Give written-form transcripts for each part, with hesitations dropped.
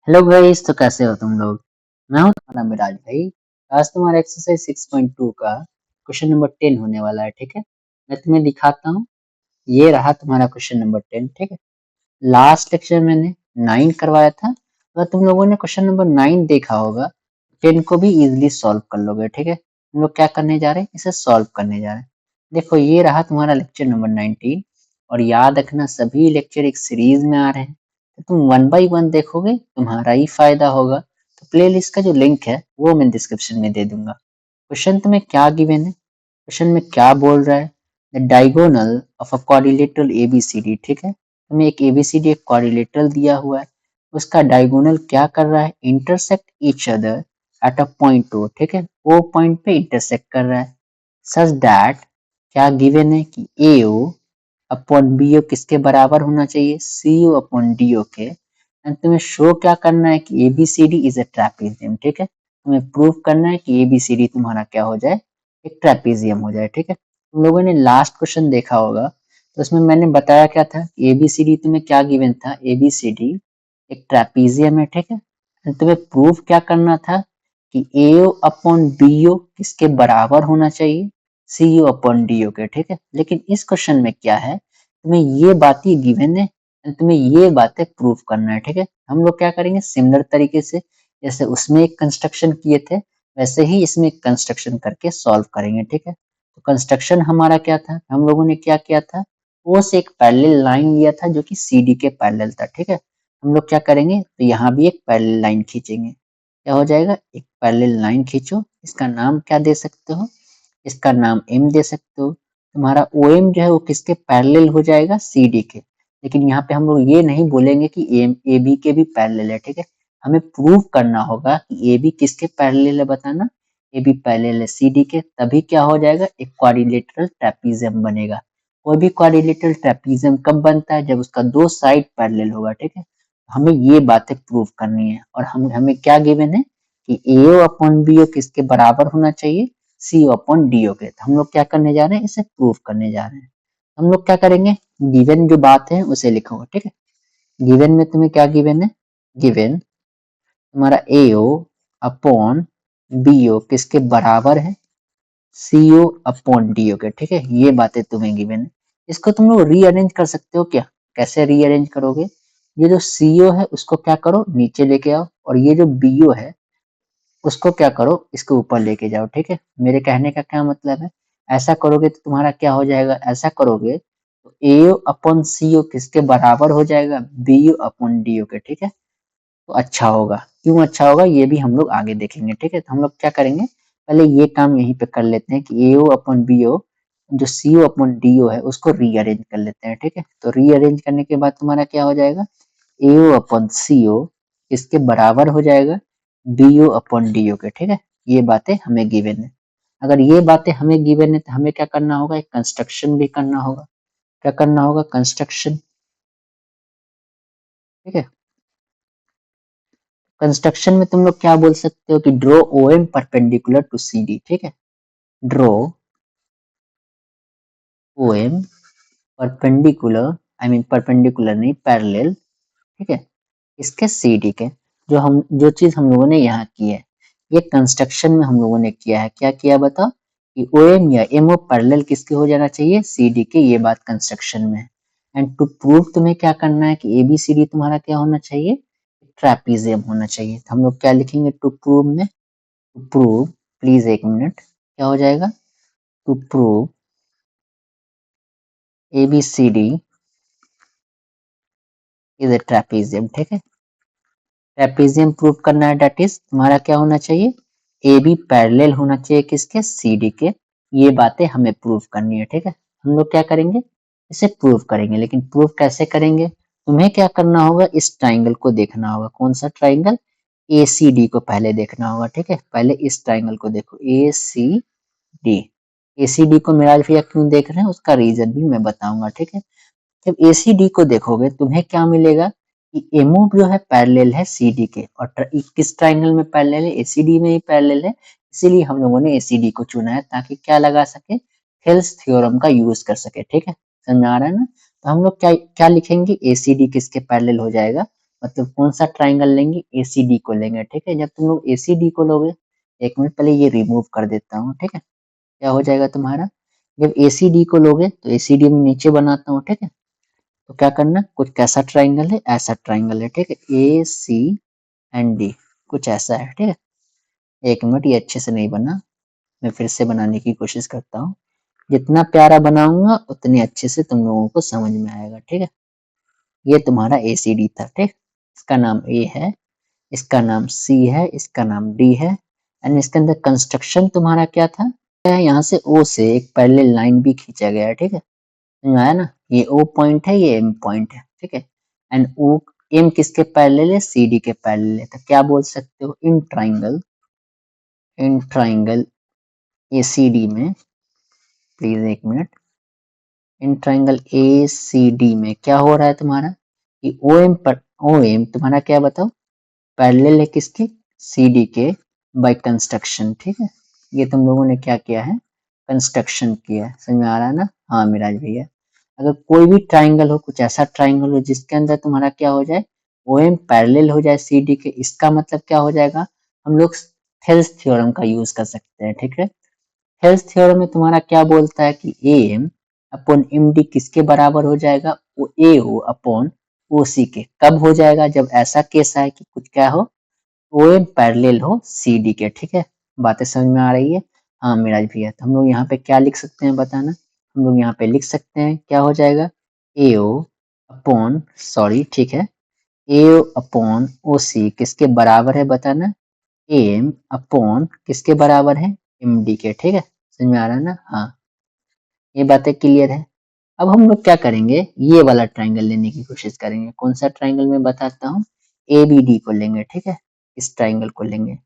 Hello guys, तो कैसे हो तुम लोग। मैं हूं तुम्हारा मिराज भाई। आज तुम्हारा एक्सरसाइज 6.2 का क्वेश्चन नंबर 10 होने वाला है। ठीक है, मैं तुम्हें दिखाता हूँ। ये रहा तुम्हारा क्वेश्चन नंबर 10। ठीक है, लास्ट लेक्चर मैंने 9 करवाया था। अगर तुम लोगों ने क्वेश्चन नंबर 9 देखा होगा, 10 को भी इजिली सॉल्व कर लोगे। ठीक है, हम लोग क्या करने जा रहे हैं, इसे सॉल्व करने जा रहे हैं। देखो, ये रहा तुम्हारा लेक्चर नंबर 19। और याद रखना, सभी लेक्चर एक सीरीज में आ रहे हैं, तो तुम वन बाई वन देखोगे, तुम्हारा ही फायदा होगा। तो प्लेलिस्ट का जो लिंक है वो मैं डिस्क्रिप्शन में दे दूंगा। क्वेश्चन तुम्हें क्या गिवन है, क्वेश्चन में क्या बोल रहा है, the diagonal of a quadrilateral ABCD. ठीक है, हमें एक एबीसीडी एक क्वाड्रिलेटरल दिया हुआ है, उसका डायगोनल क्या कर रहा है, intersect each other at a point O. ठीक है, ओ पॉइंट पे इंटरसेक्ट कर रहा है, सच दैट क्या गिवन है कि ए ओ अपॉन बी ओ किसके बराबर होना चाहिए, सी ओ अपॉन डी ओ के। एंड तुम्हें शो क्या करना है कि एबीसीडी इज अ ट्रेपेजियम। ठीक है, तुम्हें प्रूव करना है कि एबीसीडी तुम्हारा क्या हो जाए, एक ट्रेपेजियम हो जाए। ठीक है, तुम लोगों ने लास्ट क्वेश्चन देखा होगा, तो उसमें मैंने बताया क्या था, एबीसीडी तुम्हें क्या गिवन था, एबीसीडी एक ट्रेपेजियम है। ठीक है, and तुम्हें प्रूव क्या करना था कि एओ अपॉन बीओ किसके बराबर होना चाहिए, सीओ अपॉन डीओ के। ठीक है, लेकिन इस क्वेश्चन में क्या है, तुम्हें ये बातें गिवन है, and तुम्हें ये बातें प्रूव करना है। ठीक है, हम लोग क्या करेंगे, सिमिलर तरीके से जैसे उसमें एक कंस्ट्रक्शन किए थे, वैसे ही इसमें एक कंस्ट्रक्शन करके सॉल्व करेंगे। ठीक है, तो कंस्ट्रक्शन हमारा क्या था, हम लोगों ने क्या किया था, ओ से एक पैरेलल लाइन लिया था जो कि सीडी के पैरेलल था। ठीक है, हम लोग क्या करेंगे, तो यहाँ भी एक पैरेलल लाइन खींचेंगे। क्या हो जाएगा, एक पैरेलल लाइन खींचो, इसका नाम क्या दे सकते हो, इसका नाम एम दे सकते हो। तुम्हारा ओ एम जो है वो किसके पैरेलल हो जाएगा, सी डी के। लेकिन यहाँ पे हम लोग ये नहीं बोलेंगे कि एम ए बी के भी पैरेलल है। ठीक है, हमें प्रूव करना होगा कि ए बी किसके पैरेलल है, बताना। ए बी पैरेलल है सी डी के, तभी क्या हो जाएगा, एक क्वाड्रिलेटरल ट्रेपेजियम बनेगा। कोई भी क्वाड्रिलेटरल ट्रेपेजियम कब बनता है, जब उसका दो साइड पैरेलल होगा। ठीक है, हमें ये बातें प्रूव करनी है। और हमें क्या गिवन है कि ए अपॉन बी किसके बराबर होना चाहिए, सी अपॉन डी के। तो हम लोग क्या करने जा रहे हैं, इसे प्रूव करने जा रहे हैं। हम लोग क्या करेंगे, गिवन जो बात है उसे लिखोगे। ठीक है, गिवन में तुम्हें क्या गिवन है, गिवन तुम्हारा ए ओ अपॉन बी ओ किसके बराबर है, सी ओ अपॉन डी ओ के। ठीक है, ये बातें तुम्हें गिवन है। इसको तुम लोग रीअरेंज कर सकते हो क्या, कैसे रीअरेंज करोगे, ये जो सी ओ है उसको क्या करो, नीचे लेके आओ, और ये जो बी ओ है उसको क्या करो, इसके ऊपर लेके जाओ। ठीक है, मेरे कहने का क्या मतलब है, ऐसा करोगे तो तुम्हारा क्या हो जाएगा, ऐसा करोगे तो ए अपॉन सी ओ किसके बराबर हो जाएगा, B O upon D O के। ठीक है, तो अच्छा होगा, क्यों अच्छा होगा ये भी हम लोग आगे देखेंगे। ठीक है, तो हम लोग क्या करेंगे, पहले ये काम यहीं पे कर लेते हैं कि ए ओ अपॉन बी ओ जो सी ओ अपॉन डी ओ है उसको रीअरेंज कर लेते हैं। ठीक है, तो रीअरेंज करने के बाद तुम्हारा क्या हो जाएगा, ए ओ अपॉन सी ओ इसके बराबर हो जाएगा B O upon D O के। ठीक है, ये बातें हमें गिवन है। अगर ये बातें हमें गिवन है तो हमें क्या करना होगा, एक कंस्ट्रक्शन भी करना होगा। क्या करना होगा, कंस्ट्रक्शन। ठीक है, कंस्ट्रक्शन में तुम लोग क्या बोल सकते हो कि draw O M perpendicular to C D. ठीक है, draw O M perpendicular, I mean perpendicular नहीं, पैरेलल। ठीक है, इसके सी डी के, जो चीज हम लोगों ने यहाँ की है, ये कंस्ट्रक्शन में हम लोगों ने किया है। क्या किया बताओ, कि ओ एम या एम ओ पैरेलल किसके हो जाना चाहिए, सी डी के। ये बात कंस्ट्रक्शन में है। एंड टू प्रूव तुम्हें क्या करना है कि ए बी सी डी तुम्हारा क्या होना चाहिए, ट्रेपेजियम होना चाहिए। तो हम लोग क्या लिखेंगे टू प्रूव में, टू प्रूव, प्लीज एक मिनट, क्या हो जाएगा, to prove A B C D is a trapezium. ठीक है, ट्रेपेजियम प्रूव करना है, डेट इज तुम्हारा क्या होना चाहिए, ए बी पैरेलल होना चाहिए किसके, सी डी के। ये बातें हमें प्रूव करनी है। ठीक है, हम लोग क्या करेंगे, इसे प्रूव करेंगे। लेकिन प्रूव कैसे करेंगे, तुम्हें क्या करना होगा, इस ट्राइंगल को देखना होगा। कौन सा ट्राइंगल, ए सी डी को पहले देखना होगा। ठीक है, पहले इस ट्राइंगल को देखो, ए सी डी। ए सी डी को मिराज भैया क्यों देख रहे हैं, उसका रीजन भी मैं बताऊंगा। ठीक है, जब एसीडी को देखोगे तुम्हें क्या मिलेगा, कि एमओ जो है पैरेलल है सीडी के, और किस ट्राइंगल में पैरेलल है, एसीडी में ही पैरेलल है। इसीलिए हम लोगों ने एसीडी को चुना है, ताकि क्या लगा सके, हेल्स थ्योरम का यूज कर सके। ठीक है, समझ में आ रहा है ना। तो हम लोग क्या क्या लिखेंगे, ACD किसके पैरेलल हो जाएगा, मतलब कौन सा ट्राइंगल लेंगे, ACD को लेंगे, ठीक है। जब तुम लोग ACD को लोगे, एक मिनट पहले ये रिमूव कर देता हूँ, ठीक है। क्या हो जाएगा तुम्हारा, जब ACD को लोगे तो ACD में नीचे बनाता हूँ, ठीक है। तो क्या करना, कुछ कैसा ट्राइंगल है, ऐसा ट्राइंगल है, ठीक है, ACD कुछ ऐसा है, ठीक है। एक मिनट, ये अच्छे से नहीं बना, मैं फिर से बनाने की कोशिश करता हूँ। जितना प्यारा बनाऊंगा उतनी अच्छे से तुम लोगों को समझ में आएगा, ठीक है। ये तुम्हारा ACD था, ठीक। इसका नाम A है, इसका नाम C है, इसका नाम D है, एंड इसके अंदर कंस्ट्रक्शन तुम्हारा क्या था, यहाँ से O से एक पैरेलल लाइन भी खींचा गया है, ठीक है। समझ में आया ना, ये O पॉइंट है, ये M पॉइंट है, ठीक है। एंड O M किसके पैरेलल है, CD के पैरेलल है। तो क्या बोल सकते हो, इन ट्राइंगल ACD में, प्लीज एक मिनट, इन ट्राइंगल ACD में क्या हो रहा है तुम्हारा कि OM तुम्हारा क्या बताओ, पैरेलल है किसके, CD के, बाय कंस्ट्रक्शन, ठीक है। ये तुम लोगों ने क्या किया है, कंस्ट्रक्शन किया है। समझ में आ रहा है ना, हाँ मिराज भैया। अगर कोई भी ट्राइंगल हो, कुछ ऐसा ट्राइंगल हो जिसके अंदर तुम्हारा क्या हो जाए, OM पैरेलल हो जाए CD के, इसका मतलब क्या हो जाएगा, हम लोग थेल्स थ्योरम का यूज कर सकते हैं, ठीक है। हेल्थ थ्योरम में तुम्हारा क्या बोलता है कि AM अपॉन MD किसके बराबर हो जाएगा, वो AO अपॉन OC के। कब हो जाएगा, जब ऐसा केस आए कि कुछ क्या हो, OM पैरेलल हो CD के, ठीक है। बातें समझ में आ रही है, हाँ मिराज भैया। तो हम लोग यहाँ पे क्या लिख सकते हैं बताना, हम लोग यहाँ पे लिख सकते हैं क्या हो जाएगा, AO अपॉन, सॉरी ठीक है, AO अपॉन OC किसके बराबर है बताना, AM अपॉन किसके बराबर है, MD के, ठीक है। समझ में आ रहा है ना, हाँ ये बातें क्लियर है। अब हम लोग क्या करेंगे, ये वाला ट्राइंगल लेने की कोशिश करेंगे। कौन सा ट्राइंगल मैं बताता हूँ, ABD को लेंगे, ठीक है। इस ट्राइंगल को लेंगे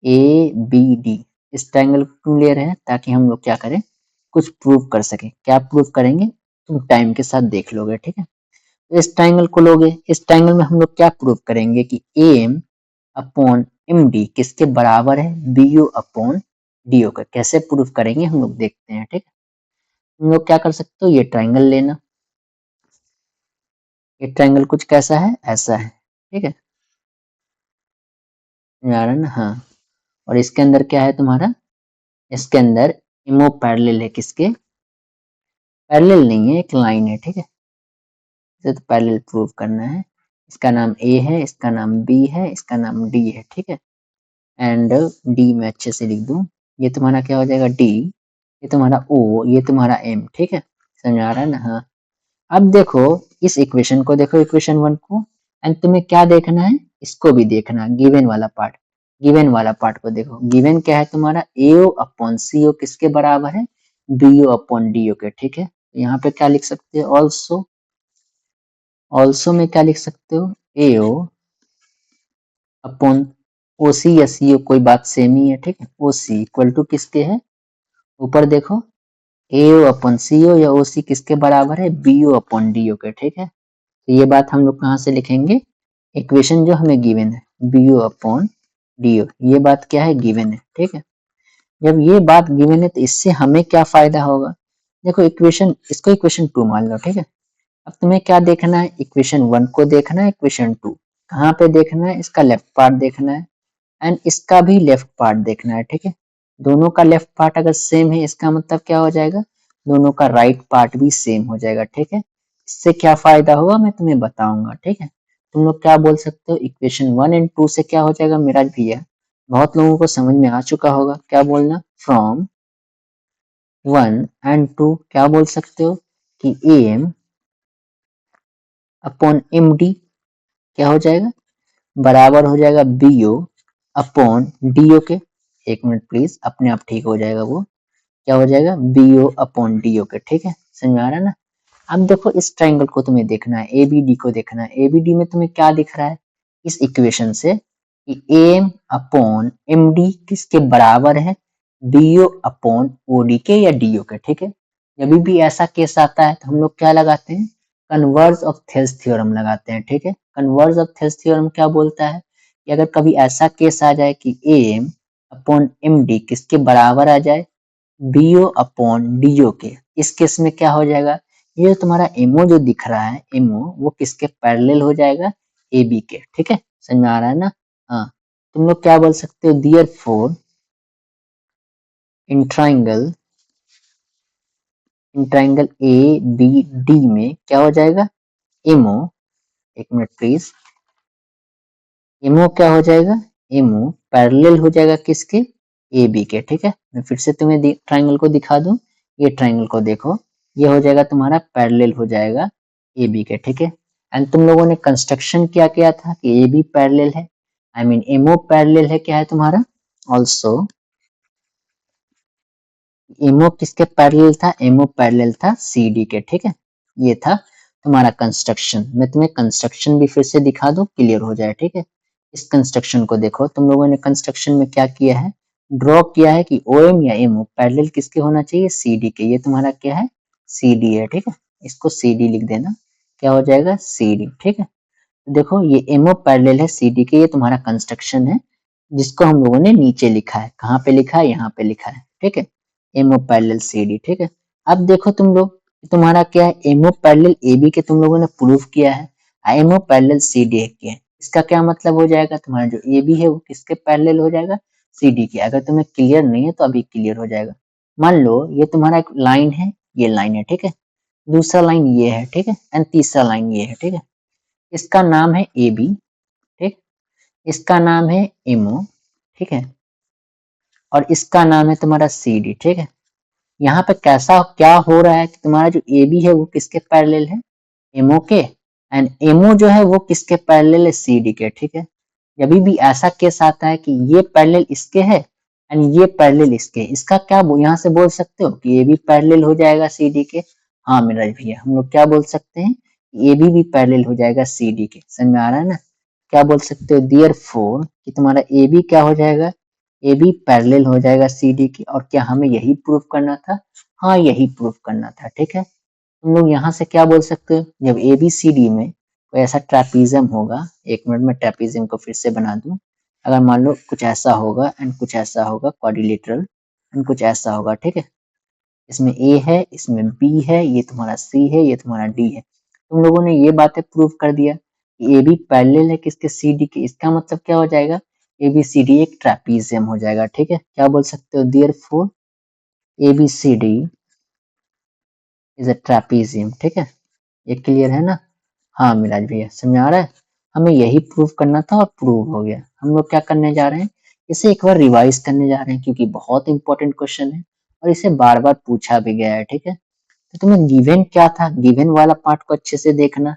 ABD, इस ट्राइंगल को क्यों ले रहे हैं, ताकि हम लोग क्या करें, कुछ प्रूव कर सके। क्या प्रूव करेंगे, तुम टाइम के साथ देख लोगे, ठीक है। तो इस ट्राइंगल को लोगे, इस ट्राइंगल में हम लोग क्या प्रूव करेंगे कि AM अपॉन MD किसके बराबर है, BO अपॉन DO का। कैसे प्रूव करेंगे हम लोग देखते हैं, ठीक है। तुम लोग क्या कर सकते हो, ये ट्राइंगल लेना, ये ट्राइंगल कुछ कैसा है, ऐसा है, ठीक है। यार है ना, हाँ। और इसके अंदर क्या है तुम्हारा, इसके अंदर इमो पैरेलल है किसके, पैरेलल नहीं है, एक लाइन है, ठीक है। इसे तो पैरेलल प्रूव करना है। इसका नाम A है, इसका नाम B है, इसका नाम D है, ठीक है। एंड D में अच्छे से लिख दूं, ये तुम्हारा क्या हो जाएगा D, ये तुम्हारा O, ये तुम्हारा M, ठीक है। समझ आ रहा है ना, हाँ। अब देखो इस इक्वेशन को, देखो इक्वेशन 1 को, एंड तुम्हें क्या देखना है, इसको भी देखना है, गिवन वाला पार्ट। गिवन वाला पार्ट को देखो, गिवन क्या है तुम्हारा, AO अपॉन CO किसके बराबर है, BO अपॉन DO के, ठीक है। यहाँ पे क्या लिख सकते हो, ऑल्सो, ऑल्सो में क्या लिख सकते हो, AO अपॉन OC या CO, कोई बात सेम ही है, ठीक है। OC इक्वल टू किसके है, ऊपर देखो, AO अपॉन CO या OC किसके बराबर है, BO अपॉन DO के, ठीक है। तो ये बात हम लोग कहाँ से लिखेंगे, इक्वेशन जो हमें गिवन है, BO अपॉन DO, ये बात क्या है, गिवन है, ठीक है। जब ये बात गिवन है तो इससे हमें क्या फायदा होगा, देखो इक्वेशन, इसको इक्वेशन 2 मान लो, ठीक है। अब तुम्हें क्या देखना है, इक्वेशन 1 को देखना है, इक्वेशन 2 कहाँ पे देखना है, इसका लेफ्ट पार्ट देखना है, एंड इसका भी लेफ्ट पार्ट देखना है, ठीक है। दोनों का लेफ्ट पार्ट अगर सेम है, इसका मतलब क्या हो जाएगा, दोनों का राइट पार्ट भी सेम हो जाएगा, ठीक है। इससे क्या फायदा होगा मैं तुम्हें बताऊंगा, ठीक है। तुम लोग क्या बोल सकते हो, इक्वेशन 1 एंड 2 से क्या हो जाएगा मिराज भैया, बहुत लोगों को समझ में आ चुका होगा, क्या बोलना, फ्रॉम 1 एंड 2 क्या बोल सकते हो कि AM अपॉन MD क्या हो जाएगा, बराबर हो जाएगा BO अपॉन DO के। एक मिनट प्लीज, अपने आप ठीक हो जाएगा वो, क्या हो जाएगा, BO अपॉन DO के, ठीक है। समझ में आ रहा है ना। अब देखो इस ट्राइंगल को तुम्हें देखना है, ABD को देखना है। ABD में तुम्हें क्या दिख रहा है इस इक्वेशन से कि AM अपॉन MD किसके बराबर है, BO अपॉन OD के या DO के, ठीक है। जब भी ऐसा केस आता है तो हम लोग क्या लगाते हैं, कन्वर्ज ऑफ थेल्स थ्योरम लगाते हैं, ठीक है। कन्वर्ज ऑफ थेल्स थ्योरम क्या बोलता है कि अगर कभी ऐसा केस आ जाए कि AM अपॉन MD किसके बराबर आ जाए, BO अपॉन DO के, इस केस में क्या हो जाएगा ये तुम्हारा एमओ जो दिख रहा है, एमओ वो किसके पैरेलल हो जाएगा, ए बी के। ठीक है, समझ में आ रहा है ना। हाँ, तुम लोग क्या बोल सकते हो, therefore in triangle A B D में क्या हो जाएगा, एमओ, एक मिनट प्लीज, एमओ क्या हो जाएगा, एमओ पैरेलल हो जाएगा किसके, ए बी के। ठीक है, मैं फिर से तुम्हें ट्राइंगल को दिखा दूं, ये ट्राइंगल को देखो, ये हो जाएगा तुम्हारा पैरेलल हो जाएगा ए बी के। ठीक है, एंड तुम लोगों ने कंस्ट्रक्शन क्या किया था कि ए बी पैरेलल है, आई मीन एमओ पैरेलल है, क्या है तुम्हारा, ऑल्सो एमओ किसके पैरेलल था, एमओ पैरेलल था सी डी के। ठीक है, ये था तुम्हारा कंस्ट्रक्शन। मैं तुम्हें कंस्ट्रक्शन भी फिर से दिखा दूं, क्लियर हो जाए। ठीक है, इस कंस्ट्रक्शन को देखो, तुम लोगों ने कंस्ट्रक्शन में क्या किया है, ड्रॉ किया है कि ओ एम या एमओ पैरेलल किसके होना चाहिए, सी डी के। ये तुम्हारा क्या है, सी डी है। ठीक है, इसको सी डी लिख देना, क्या हो जाएगा, सी डी। ठीक है, देखो ये एमओ पैरेलल है सी डी के, ये तुम्हारा कंस्ट्रक्शन है जिसको हम लोगों ने नीचे लिखा है, कहाँ पे लिखा है, यहाँ पे लिखा है। ठीक है, एमओ पैरेलल सी डी। ठीक है, अब देखो तुम लोग, तुम्हारा क्या है, एमओ पैरेलल ए बी के तुम लोगों ने प्रूव किया है, एमओ पैरेलल सी डी किया है। इसका क्या मतलब हो जाएगा, तुम्हारा जो ए बी है वो किसके पैरेलल हो जाएगा, सी डी के। अगर तुम्हें क्लियर नहीं है तो अभी क्लियर हो जाएगा। मान लो ये तुम्हारा एक लाइन है, ये लाइन है। ठीक है, दूसरा लाइन ये है। ठीक है, एंड तीसरा लाइन ये है। ठीक है, इसका नाम है ए बी, ठीक, इसका नाम है एमओ, ठीक है, और इसका नाम है तुम्हारा सी डी। ठीक है, यहाँ पे कैसा क्या हो रहा है कि तुम्हारा जो ए बी है वो किसके पैरेलल है, एमओ के, एंड एमओ जो है वो किसके पैरेलल है, सी डी के। ठीक है, जब भी ऐसा केस आता है कि ये पैरेलल इसके है एंड ये पैरेलल इसके, इसका क्या यहाँ से बोल सकते हो कि ए बी पैरेलल हो जाएगा सी डी के। हाँ मेरा भैया, हम लोग क्या बोल सकते हैं, ए बी भी पैरेलल हो जाएगा सी डी के। समझ में आ रहा है ना, क्या बोल सकते हो, दियर फोर कि तुम्हारा ए बी क्या हो जाएगा, ए बी पैरेलल हो जाएगा सी डी की। और क्या हमें यही प्रूफ करना था, हाँ यही प्रूफ करना था। ठीक है, तुम लोग यहाँ से क्या बोल सकते हो, जब ए बी सी डी में कोई ऐसा ट्रेपीजियम होगा, एक मिनट में ट्रेपीजियम को फिर से बना दूं, अगर मान लो कुछ ऐसा होगा एंड कुछ ऐसा होगा क्वाड्रिलेटरल एंड कुछ ऐसा होगा। ठीक है, इसमें ए है, इसमें बी है, ये तुम्हारा सी है, ये तुम्हारा डी है। तुम लोगों ने ये बातें प्रूव कर दिया कि ए बी पैरेलल है किसके, सी डी के। इसका मतलब क्या हो जाएगा, ए बी सी डी एक ट्रेपीजियम हो जाएगा। ठीक है, क्या बोल सकते हो, therefore A B C D is a trapezium. ठीक है, ये क्लियर है ना। हाँ मिराज भैया, समझ आ रहा है, हमें यही प्रूव करना था और प्रूव हो गया। हम लोग क्या करने जा रहे हैं, इसे एक बार रिवाइज करने जा रहे हैं क्योंकि बहुत इंपॉर्टेंट क्वेश्चन है और इसे बार बार पूछा भी गया है। ठीक है, तो तुम्हें गिवन क्या था, गिवन वाला पार्ट को अच्छे से देखना।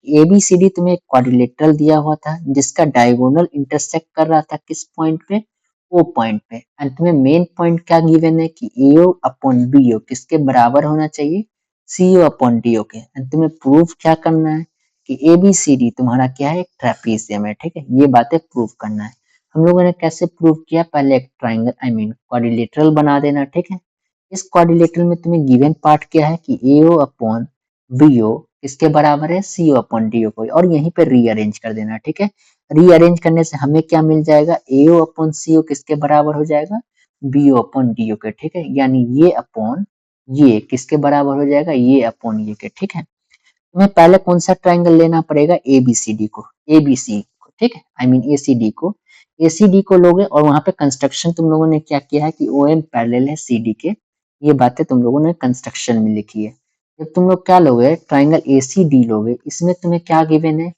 ए बी सी डी तुम्हें क्वाड्रिलेटरल दिया हुआ था जिसका डायगोनल इंटरसेक्ट कर रहा था किस पॉइंट पे, ओ पॉइंट पे। एंड तुम्हें मेन पॉइंट क्या गिवन है कि एओ अपॉन बीओ किसके बराबर होना चाहिए, सीओ अपॉन डीओ के। एंड तुम्हें प्रूफ क्या करना है कि ए बी सी डी तुम्हारा क्या है, एक ट्रेपीजियम है। ठीक है, ये बातें प्रूव करना है। हम लोगों ने कैसे प्रूव किया, पहले एक ट्राइंगल आई मीन क्वाड्रिलेटरल बना देना। ठीक है, इस क्वाड्रिलेटरल में तुम्हें गिवन पार्ट क्या है कि एओ अपॉन बीओ किसके बराबर है, सीओ अपॉन डीओ को, और यहीं पे रीअरेंज कर देना। ठीक है, रीअरेंज करने से हमें क्या मिल जाएगा, एओ अपॉन सीओ किसके बराबर हो जाएगा, बीओ अपॉन डीओ के। ठीक है, यानी ये अपॉन ये किसके बराबर हो जाएगा, ये अपॉन ये के। ठीक है, तुम्हें पहले कौन सा ट्राइंगल लेना पड़ेगा, ए बी सी डी को, ए बी सी को। ठीक है, I mean A C D को, ए सी डी को लोगे और वहां पे कंस्ट्रक्शन तुम लोगों ने क्या किया है कि ओ एम पैरेलल है सी डी के। ये बातें तुम लोगों ने कंस्ट्रक्शन में लिखी है। जब तुम लोग क्या लोगे, ट्राइंगल ए सी डी लोगे, इसमें तुम्हें क्या गिवन है,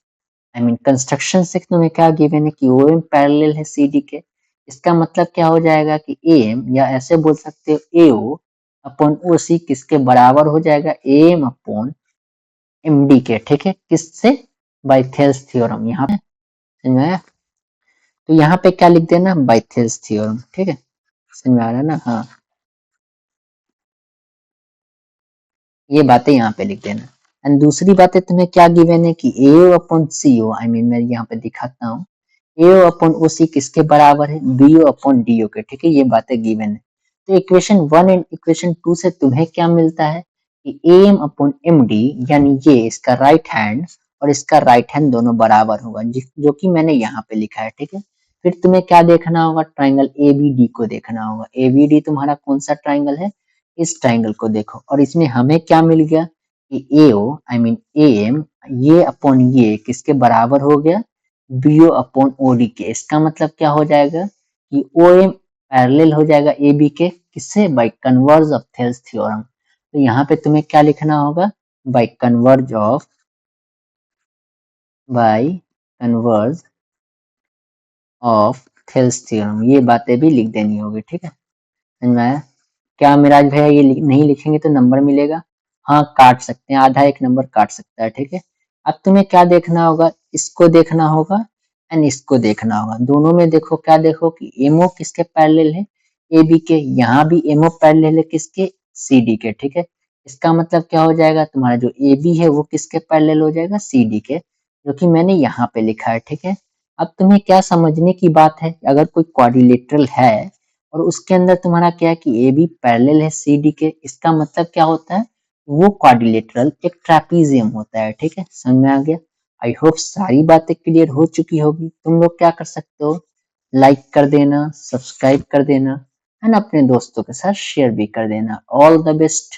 आई मीन कंस्ट्रक्शन से तुम्हें क्या गिवन है कि ओ एम पैरेलल है सी डी के। इसका मतलब क्या हो जाएगा कि ए एम, या ऐसे बोल सकते हो ए ओ अपॉन ओ सी किसके बराबर हो जाएगा, ए एम अपॉन एमडी के। ठीक है, किससे, बाय थेल्स थ्योरम। यहाँ पे समझ में आया, तो यहाँ पे क्या लिख देना, बाय थेल्स थ्योरम। ठीक है, समझ में आ रहा है ना। हाँ, ये बातें यहाँ पे लिख देना। एंड दूसरी बातें तुम्हें क्या गिवन है कि AO upon CO, I mean मैं यहाँ पे दिखाता हूँ, एओ अपॉन ओ सी किसके बराबर है, बीओ अपॉन डीओ के। ठीक है, ये बातें गिवन है। तो इक्वेशन 1 एंड इक्वेशन 2 से तुम्हें क्या मिलता है कि A M upon M D, यानी ये इसका राइट हैंड और इसका राइट हैंड दोनों बराबर होगा, जो कि मैंने यहाँ पे लिखा है। ठीक है, फिर तुम्हें क्या देखना होगा, ट्राइंगल ए बी डी को देखना होगा। ए बी डी तुम्हारा कौन सा ट्राइंगल है, इस ट्राइंगल को देखो, और इसमें हमें क्या मिल गया, कि एओ आई मीन एएम ये अपॉन ये किसके बराबर हो गया, बीओ अपॉन ओडी के। इसका मतलब क्या हो जाएगा कि ओएम पैरेलल हो जाएगा ए बी के, किससे, by converse of Thales theorem. तो यहाँ पे तुम्हें क्या लिखना होगा, by converse of, by converse of Thales theorem, ये बातें भी लिख देनी होगी, ठीक है, समझ में आया। क्या मिराज भैया ये नहीं लिखेंगे तो नंबर मिलेगा, हाँ काट सकते हैं, आधा एक नंबर काट सकता है, ठीक है। अब तुम्हें क्या देखना होगा, इसको देखना होगा एंड इसको देखना होगा। दोनों में देखो, क्या देखो कि एमओ किसके पैरेलल है, ए बी के। यहाँ भी एमओ पैरेलल है किसके, सी डी के, ठीक है। इसका मतलब क्या हो जाएगा, तुम्हारा जो ए बी है वो किसके पैरेलल हो जाएगा, सी डी के, जो कि मैंने यहाँ पे लिखा है, ठीक है। अब तुम्हें क्या समझने की बात है, अगर कोई क्वाड्रिलेटरल है और उसके अंदर तुम्हारा क्या है कि ए बी पैरेलल है सी डी के, इसका मतलब क्या होता है, वो क्वाड्रिलेटरल एक ट्रेपीजियम होता है, ठीक है, समझ में आ गया। आई होप सारी बातें क्लियर हो चुकी होगी। तुम लोग क्या कर सकते हो, लाइक कर देना, सब्सक्राइब कर देना एंड अपने दोस्तों के साथ शेयर भी कर देना। All the best.